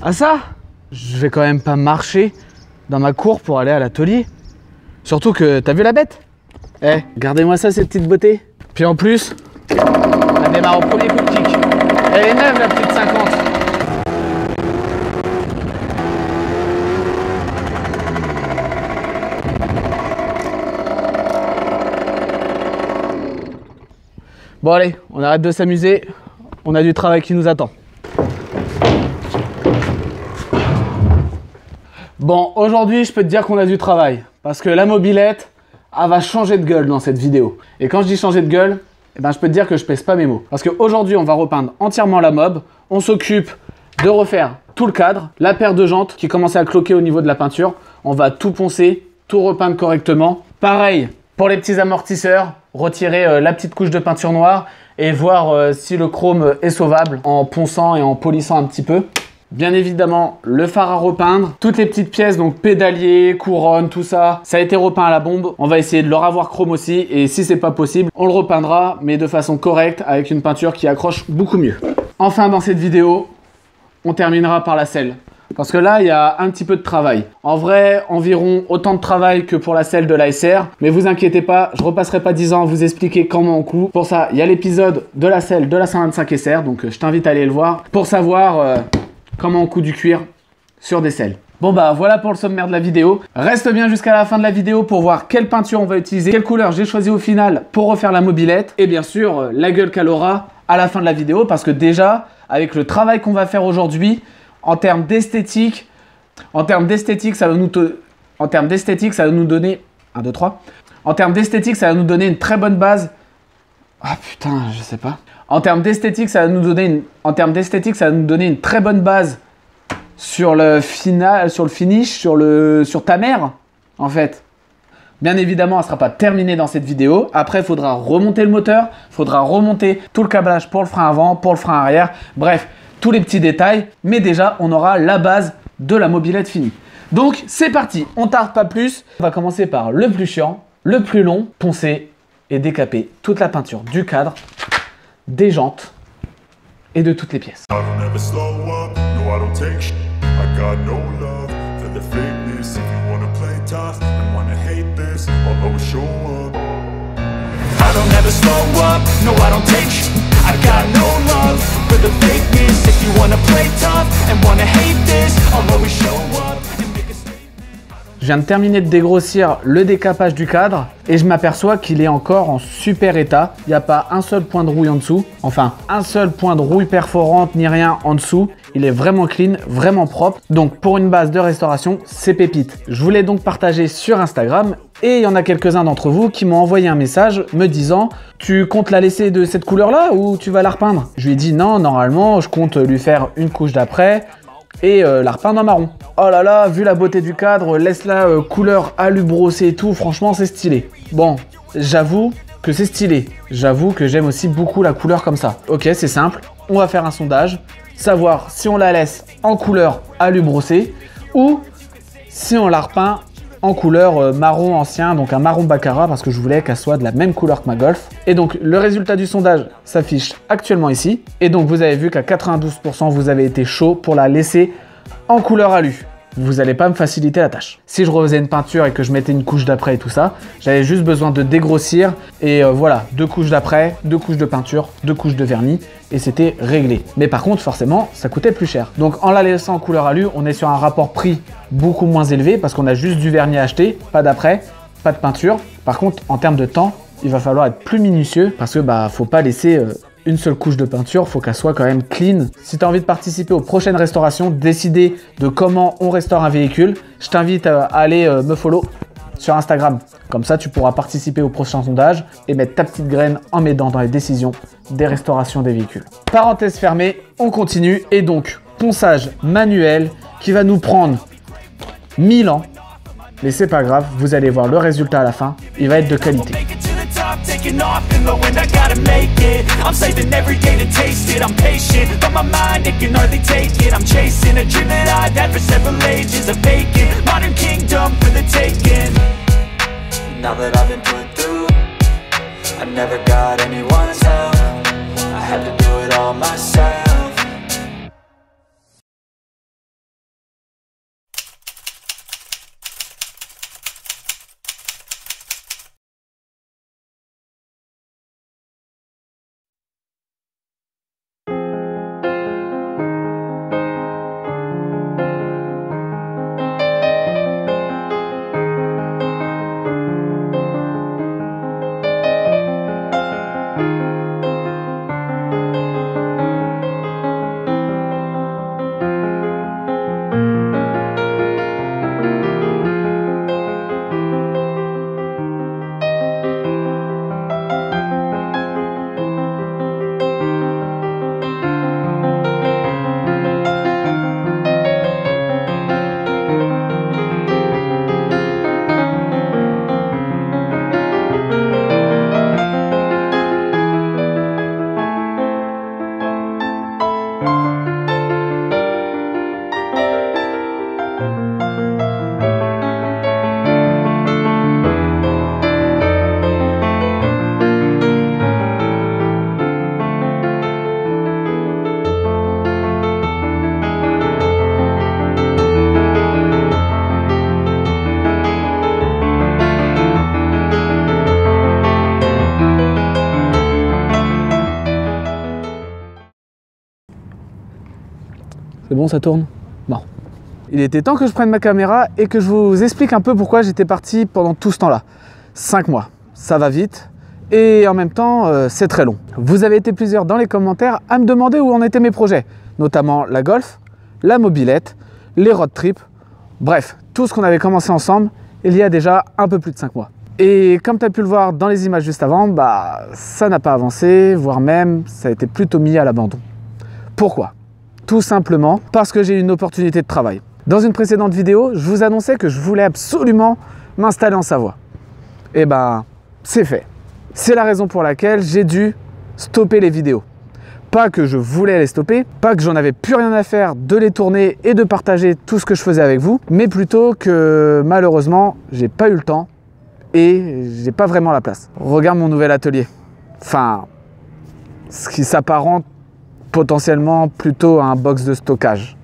Ah ça? Je vais quand même pas marcher dans ma cour pour aller à l'atelier. Surtout que, t'as vu la bête? Eh, regardez-moi ça, cette petite beauté. Puis en plus, elle démarre au premier coup de kick. Elle est neuve, la petite 50. Bon allez, on arrête de s'amuser. On a du travail qui nous attend. Bon, aujourd'hui, je peux te dire qu'on a du travail. Parce que la mobilette, elle va changer de gueule dans cette vidéo. Et quand je dis changer de gueule, eh ben, je peux te dire que je pèse pas mes mots. Parce qu'aujourd'hui, on va repeindre entièrement la mob. On s'occupe de refaire tout le cadre, la paire de jantes qui commençait à cloquer au niveau de la peinture. On va tout poncer, tout repeindre correctement. Pareil pour les petits amortisseurs, retirer la petite couche de peinture noire et voir si le chrome est sauvable en ponçant et en polissant un petit peu. Bien évidemment, le phare à repeindre, toutes les petites pièces, donc pédalier, couronne, tout ça, ça a été repeint à la bombe. On va essayer de le ravoir chrome aussi et si c'est pas possible, on le repeindra, mais de façon correcte avec une peinture qui accroche beaucoup mieux. Enfin, dans cette vidéo, on terminera par la selle. Parce que là, il y a un petit peu de travail. En vrai, environ autant de travail que pour la selle de la SR. Mais vous inquiétez pas, je repasserai pas 10 ans à vous expliquer comment on coud. Pour ça, il y a l'épisode de la selle de la 125 SR. Donc, je t'invite à aller le voir pour savoir comment on coud du cuir sur des selles. Bon bah voilà pour le sommaire de la vidéo. Reste bien jusqu'à la fin de la vidéo pour voir quelle peinture on va utiliser, quelle couleur j'ai choisi au final pour refaire la mobilette. Et bien sûr, la gueule qu'elle aura à la fin de la vidéo. Parce que déjà, avec le travail qu'on va faire aujourd'hui, en termes d'esthétique, ça va nous donner 1, 2, 3. En termes d'esthétique, ça va nous donner une très bonne base. Ah putain, je sais pas. En termes d'esthétique, ça va nous donner une très bonne base sur le final, sur le finish, sur ta mère, en fait. Bien évidemment, elle ne sera pas terminée dans cette vidéo. Après, il faudra remonter le moteur, il faudra remonter tout le câblage pour le frein avant, pour le frein arrière. Bref, tous les petits détails, mais déjà on aura la base de la mobilette finie. Donc c'est parti, on tarde pas plus. On va commencer par le plus chiant, le plus long, poncer et décaper toute la peinture du cadre, des jantes et de toutes les pièces. I got no love for the fakeness. If you wanna play tough and wanna hate this, I'll always show up and make a statement. Je viens de terminer de dégrossir le décapage du cadre et je m'aperçois qu'il est encore en super état. Il n'y a pas un seul point de rouille en dessous, enfin un seul point de rouille perforante ni rien en dessous. Il est vraiment clean, vraiment propre. Donc pour une base de restauration, c'est pépite. Je voulais donc partager sur Instagram et il y en a quelques-uns d'entre vous qui m'ont envoyé un message me disant « Tu comptes la laisser de cette couleur-là ou tu vas la repeindre ?» Je lui ai dit « Non, normalement, je compte lui faire une couche d'après et la repeindre en marron. » Oh là là, vu la beauté du cadre, laisse-la couleur alu brossé et tout, franchement, c'est stylé. Bon, j'avoue que c'est stylé. J'avoue que j'aime aussi beaucoup la couleur comme ça. Ok, c'est simple, on va faire un sondage, savoir si on la laisse en couleur alu brossé ou si on la repeint en couleur marron ancien, donc un marron baccarat parce que je voulais qu'elle soit de la même couleur que ma Golf. Et donc le résultat du sondage s'affiche actuellement ici. Et donc vous avez vu qu'à 92% vous avez été chaud pour la laisser en couleur alu. Vous n'allez pas me faciliter la tâche. Si je refaisais une peinture et que je mettais une couche d'après et tout ça, j'avais juste besoin de dégrossir et voilà, 2 couches d'après, 2 couches de peinture, 2 couches de vernis et c'était réglé. Mais par contre, forcément, ça coûtait plus cher. Donc en la laissant en couleur alu, on est sur un rapport prix beaucoup moins élevé parce qu'on a juste du vernis à acheter, pas d'après, pas de peinture. Par contre, en termes de temps, il va falloir être plus minutieux parce que faut pas laisser une seule couche de peinture, faut qu'elle soit quand même clean. Si tu as envie de participer aux prochaines restaurations, décider de comment on restaure un véhicule, je t'invite à aller me follow sur Instagram. Comme ça, tu pourras participer au prochain sondage et mettre ta petite graine en m'aidant dans les décisions des restaurations des véhicules. Parenthèse fermée, on continue. Et donc, ponçage manuel qui va nous prendre 1000 ans. Mais c'est pas grave, vous allez voir le résultat à la fin, il va être de qualité. Taking off and low and I gotta make it. I'm saving every day to taste it. I'm patient, but my mind, it can hardly take it. I'm chasing a dream that I've had for several ages. A vacant, modern kingdom for the taking. Now that I've been put through, I never got anyone's help. I had to do it all myself. C'est bon, ça tourne? Non. Il était temps que je prenne ma caméra et que je vous explique un peu pourquoi j'étais parti pendant tout ce temps-là. 5 mois, ça va vite et en même temps, c'est très long. Vous avez été plusieurs dans les commentaires à me demander où en étaient mes projets, notamment la Golf, la mobilette, les road trips, bref, tout ce qu'on avait commencé ensemble il y a déjà un peu plus de 5 mois. Et comme tu as pu le voir dans les images juste avant, ça n'a pas avancé, voire même ça a été plutôt mis à l'abandon. Pourquoi? Tout simplement parce que j'ai eu une opportunité de travail. Dans une précédente vidéo, je vous annonçais que je voulais absolument m'installer en Savoie. Et c'est fait. C'est la raison pour laquelle j'ai dû stopper les vidéos. Pas que je voulais les stopper, pas que j'en avais plus rien à faire de les tourner et de partager tout ce que je faisais avec vous, mais plutôt que malheureusement, j'ai pas eu le temps et j'ai pas vraiment la place. Regarde mon nouvel atelier. Enfin, ce qui s'apparente potentiellement plutôt à un box de stockage.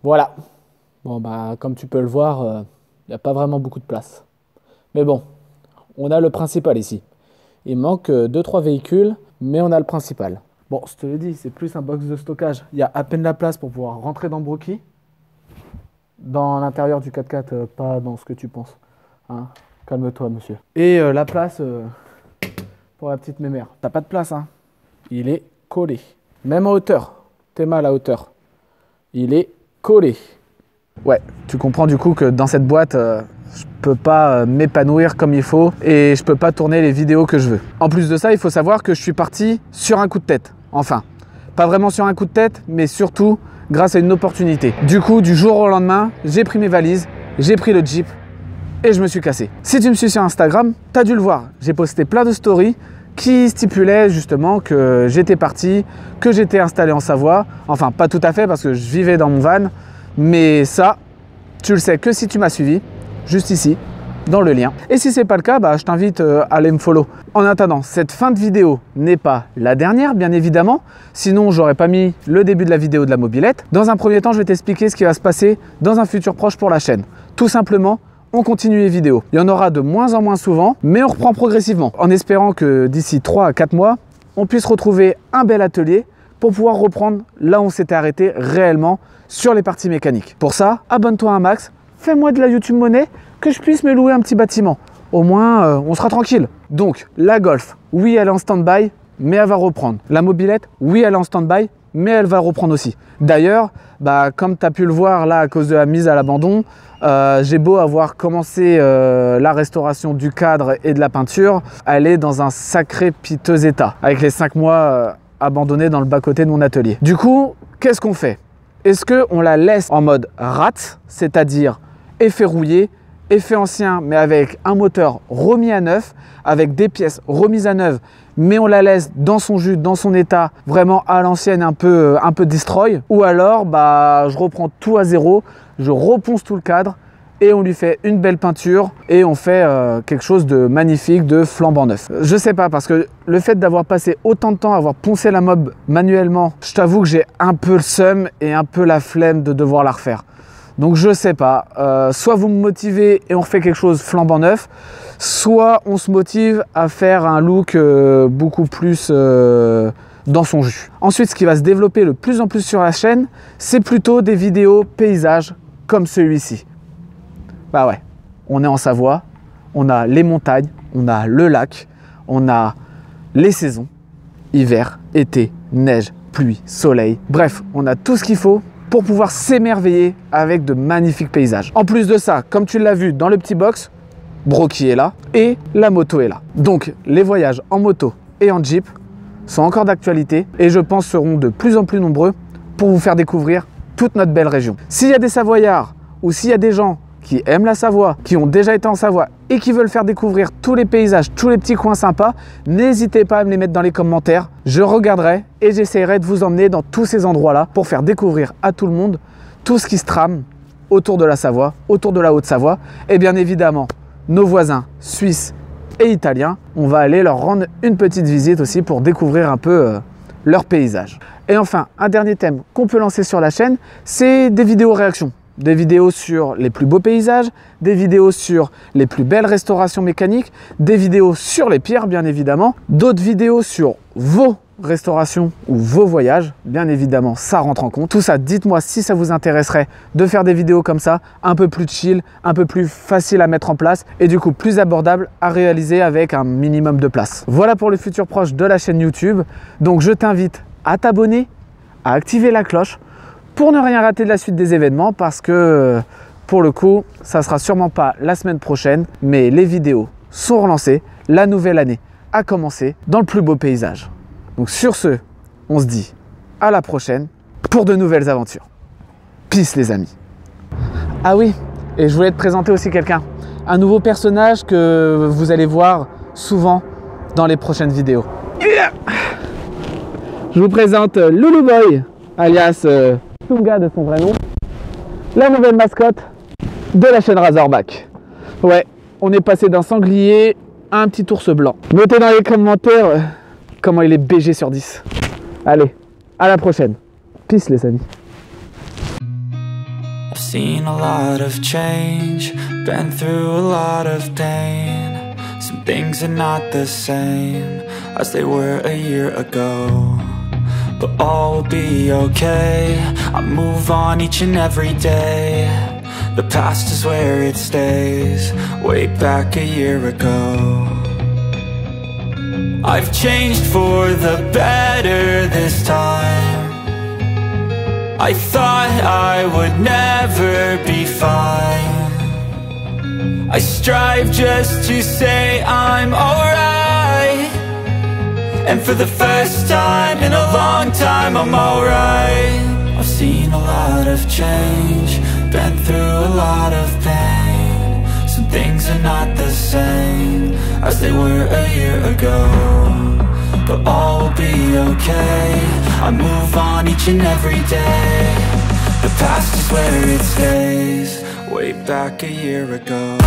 Voilà. Bon comme tu peux le voir, il n'y a pas vraiment beaucoup de place. Mais bon, on a le principal ici. Il manque 2-3 véhicules, mais on a le principal. Bon, je te l'ai dit, c'est plus un box de stockage. Il y a à peine la place pour pouvoir rentrer dans le Brookie. Dans l'intérieur du 4x4, pas dans ce que tu penses. Hein? Calme-toi, monsieur. Et la place pour la petite mémère. T'as pas de place, hein? Il est collé. Même en hauteur. T'es mal à hauteur. Il est collé. Ouais, tu comprends du coup que dans cette boîte, je peux pas m'épanouir comme il faut et je peux pas tourner les vidéos que je veux. En plus de ça, il faut savoir que je suis parti sur un coup de tête. Enfin, pas vraiment sur un coup de tête, mais surtout grâce à une opportunité. Du coup, du jour au lendemain, j'ai pris mes valises, j'ai pris le Jeep et je me suis cassé. Si tu me suis sur Instagram, tu as dû le voir. J'ai posté plein de stories qui stipulaient justement que j'étais parti, que j'étais installé en Savoie. Enfin, pas tout à fait parce que je vivais dans mon van. Mais ça, tu le sais que si tu m'as suivi, juste ici, dans le lien. Et si ce n'est pas le cas, je t'invite à aller me follow. En attendant, cette fin de vidéo n'est pas la dernière, bien évidemment. Sinon, j'aurais pas mis le début de la vidéo de la mobilette. Dans un premier temps, je vais t'expliquer ce qui va se passer dans un futur proche pour la chaîne. Tout simplement, on continue les vidéos. Il y en aura de moins en moins souvent, mais on reprend progressivement. En espérant que d'ici 3 à 4 mois, on puisse retrouver un bel atelier pour pouvoir reprendre là où on s'était arrêté réellement sur les parties mécaniques. Pour ça, abonne-toi un max, fais-moi de la YouTube monnaie, que je puisse me louer un petit bâtiment. Au moins, on sera tranquille. Donc, la Golf, oui, elle est en stand-by, mais elle va reprendre. La mobilette, oui, elle est en stand-by, mais elle va reprendre aussi. D'ailleurs, comme tu as pu le voir là à cause de la mise à l'abandon, j'ai beau avoir commencé la restauration du cadre et de la peinture, elle est dans un sacré piteux état, avec les 5 mois abandonnés dans le bas-côté de mon atelier. Du coup, qu'est-ce qu'on fait? Est-ce qu'on la laisse en mode rat, c'est-à-dire effet rouillé, effet ancien, mais avec un moteur remis à neuf, avec des pièces remises à neuf, mais on la laisse dans son jus, dans son état, vraiment à l'ancienne, un peu destroy? Ou alors, je reprends tout à zéro, je reponce tout le cadre, et on lui fait une belle peinture et on fait quelque chose de magnifique, de flambant neuf. Je sais pas, parce que le fait d'avoir passé autant de temps à avoir poncé la mob manuellement, je t'avoue que j'ai un peu le seum et un peu la flemme de devoir la refaire. Donc je sais pas, soit vous me motivez et on refait quelque chose flambant neuf, soit on se motive à faire un look beaucoup plus dans son jus. Ensuite, ce qui va se développer le plus en plus sur la chaîne, c'est plutôt des vidéos paysages comme celui-ci. Ouais, on est en Savoie, on a les montagnes, on a le lac, on a les saisons, hiver, été, neige, pluie, soleil. Bref, on a tout ce qu'il faut pour pouvoir s'émerveiller avec de magnifiques paysages. En plus de ça, comme tu l'as vu dans le petit box, Brookie est là et la moto est là. Donc les voyages en moto et en Jeep sont encore d'actualité et je pense seront de plus en plus nombreux pour vous faire découvrir toute notre belle région. S'il y a des Savoyards ou s'il y a des gens qui aiment la Savoie, qui ont déjà été en Savoie et qui veulent faire découvrir tous les paysages, tous les petits coins sympas, n'hésitez pas à me les mettre dans les commentaires. Je regarderai et j'essaierai de vous emmener dans tous ces endroits-là pour faire découvrir à tout le monde tout ce qui se trame autour de la Savoie, autour de la Haute-Savoie. Et bien évidemment, nos voisins suisses et italiens, on va aller leur rendre une petite visite aussi pour découvrir un peu leur paysage. Et enfin, un dernier thème qu'on peut lancer sur la chaîne, c'est des vidéos réactions. des vidéos sur les plus beaux paysages, des vidéos sur les plus belles restaurations mécaniques, des vidéos sur les pires bien évidemment, d'autres vidéos sur vos restaurations ou vos voyages, bien évidemment ça rentre en compte. Tout ça, dites-moi si ça vous intéresserait de faire des vidéos comme ça, un peu plus chill, un peu plus facile à mettre en place et du coup plus abordable à réaliser avec un minimum de place. Voilà pour le futur proche de la chaîne YouTube. Donc je t'invite à t'abonner, à activer la cloche pour ne rien rater de la suite des événements parce que pour le coup, ça sera sûrement pas la semaine prochaine, mais les vidéos sont relancées, la nouvelle année a commencé dans le plus beau paysage. Donc sur ce, on se dit à la prochaine pour de nouvelles aventures. Peace les amis. Ah oui, et je voulais te présenter aussi quelqu'un. Un nouveau personnage que vous allez voir souvent dans les prochaines vidéos. Yeah. Je vous présente Loulou Boy, alias Tunga de son vrai nom. La nouvelle mascotte de la chaîne Razorback. Ouais, on est passé d'un sanglier à un petit ours blanc. Notez dans les commentaires comment il est BG sur 10. Allez, à la prochaine. Peace les amis. I've seen a lot of change, been through a lot of pain. Some things are not the same as they were a year ago, but all will be okay. I move on each and every day. The past is where it stays, way back a year ago. I've changed for the better this time. I thought I would never be fine. I strive just to say I'm alright, and for the first time in a long time I'm alright. I've seen a lot of change, been through a lot of pain. Some things are not the same as they were a year ago, but all will be okay. I move on each and every day. The past is where it stays, way back a year ago.